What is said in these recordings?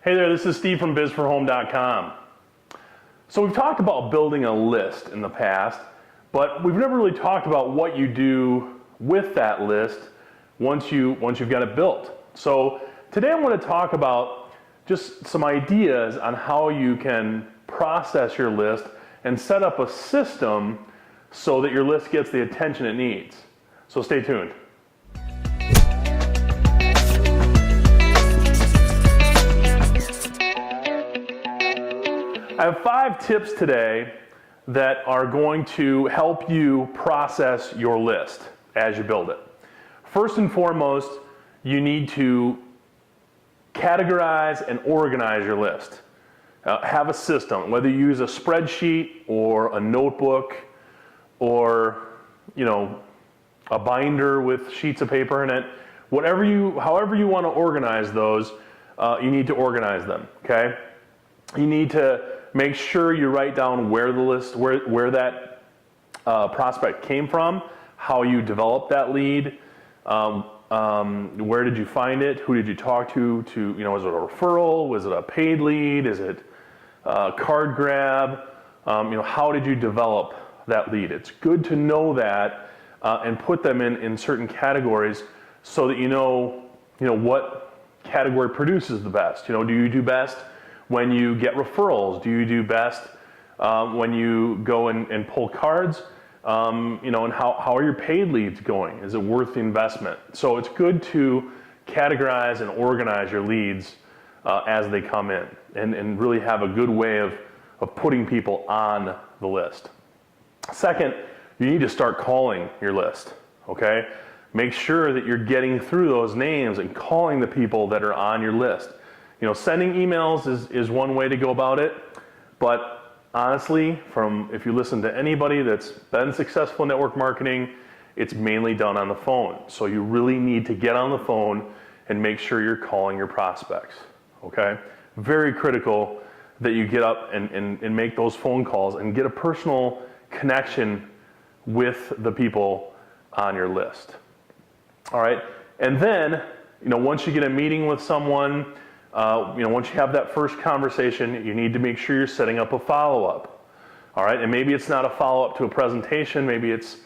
Hey there, this is Steve from bizforhome.com. So we've talked about building a list in the past, but we've never really talked about what you do with that list once you've got it built. So today I want to talk about just some ideas on how you can process your list and set up a system so that your list gets the attention it needs. So stay tuned. I have 5 tips today that are going to help you process your list as you build it. First and foremost, you need to categorize and organize your list. Have a system, whether you use a spreadsheet or a notebook or a binder with sheets of paper in it. However you want to organize those, you need to organize them. Okay? You need to make sure you write down where that prospect came from, how you developed that lead, where did you find it, who did you talk to, is it a referral, was it a paid lead, is it a card grab, how did you develop that lead? It's good to know that and put them in certain categories so that you know what category produces the best. Do you do best when you get referrals? Do you do best when you go and pull cards? And how are your paid leads going? Is it worth the investment? So it's good to categorize and organize your leads as they come in and really have a good way of putting people on the list. Second, you need to start calling your list, okay? Make sure that you're getting through those names and calling the people that are on your list. Sending emails is one way to go about it, but honestly, if you listen to anybody that's been successful in network marketing, it's mainly done on the phone. So you really need to get on the phone and make sure you're calling your prospects, okay? Very critical that you get up and make those phone calls and get a personal connection with the people on your list. All right, and then, once you get a meeting with someone, once you have that first conversation, you need to make sure you're setting up a follow-up. All right, and maybe it's not a follow-up to a presentation. Maybe it's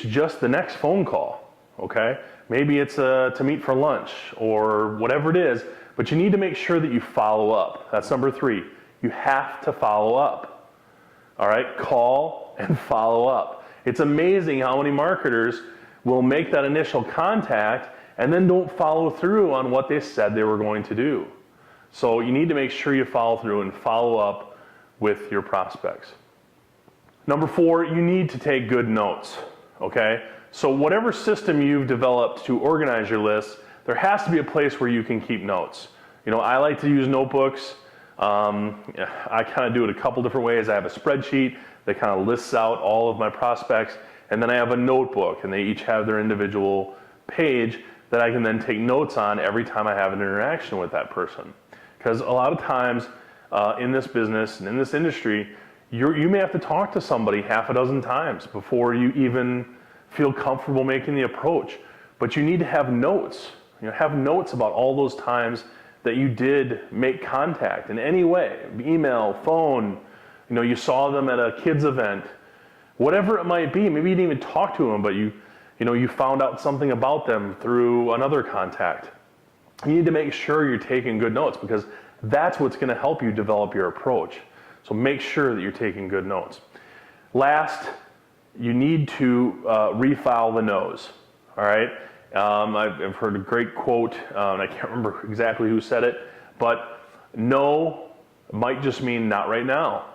just the next phone call. Okay, maybe it's to meet for lunch or whatever it is. But you need to make sure that you follow up. That's number 3. You have to follow up. All right, call and follow up. It's amazing how many marketers will make that initial contact and then don't follow through on what they said they were going to do. So you need to make sure you follow through and follow up with your prospects. Number 4, you need to take good notes, okay? So whatever system you've developed to organize your list, there has to be a place where you can keep notes. I like to use notebooks. I kind of do it a couple different ways. I have a spreadsheet that kind of lists out all of my prospects, and then I have a notebook, and they each have their individual page that I can then take notes on every time I have an interaction with that person. Because a lot of times in this business and in this industry, you may have to talk to somebody half a dozen times before you even feel comfortable making the approach. But you need to have notes. Have notes about all those times that you did make contact in any way, email, phone, you saw them at a kids event, whatever it might be. Maybe you didn't even talk to them, but you found out something about them through another contact. You need to make sure you're taking good notes because that's what's going to help you develop your approach. So make sure that you're taking good notes. Last, you need to refile the no's. All right. I've heard a great quote, and I can't remember exactly who said it, but no might just mean not right now.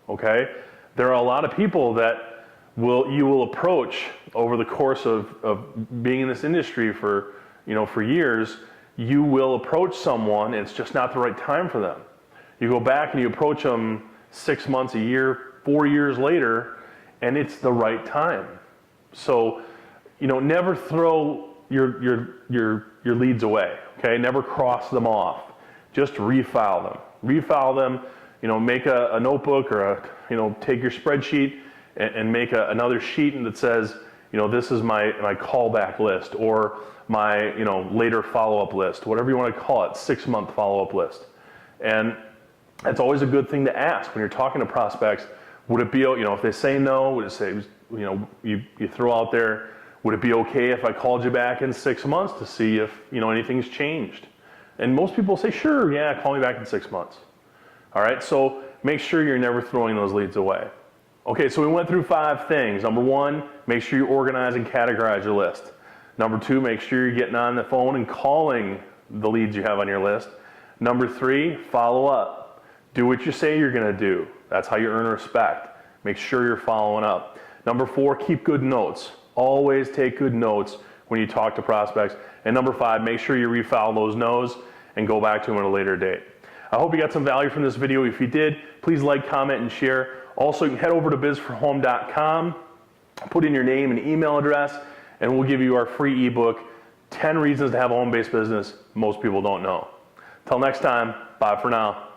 Okay. There are a lot of people that you will approach over the course of being in this industry for years. You will approach someone and it's just not the right time for them. You go back and you approach them 6 months, a year, 4 years later, and it's the right time. So, never throw your leads away. Okay, never cross them off. Just refile them. Refile them. Make a notebook or take your spreadsheet and make another sheet that says, this is my callback list or my later follow-up list, whatever you want to call it, 6-month follow-up list. And that's always a good thing to ask when you're talking to prospects. Would it be, if they say no, would it say, you throw out there, would it be okay if I called you back in 6 months to see if, anything's changed? And most people say, sure, yeah, call me back in 6 months. All right, so make sure you're never throwing those leads away. Okay, so we went through 5 things. Number 1, make sure you organize and categorize your list. Number 2, make sure you're getting on the phone and calling the leads you have on your list. Number 3, follow up. Do what you say you're gonna do. That's how you earn respect. Make sure you're following up. Number 4, keep good notes. Always take good notes when you talk to prospects. And number 5, make sure you refile those no's and go back to them at a later date. I hope you got some value from this video. If you did, please like, comment, and share. Also, you can head over to bizforhome.com, put in your name and email address, and we'll give you our free ebook, 10 Reasons to Have a Home-Based Business Most People Don't Know. Till next time, bye for now.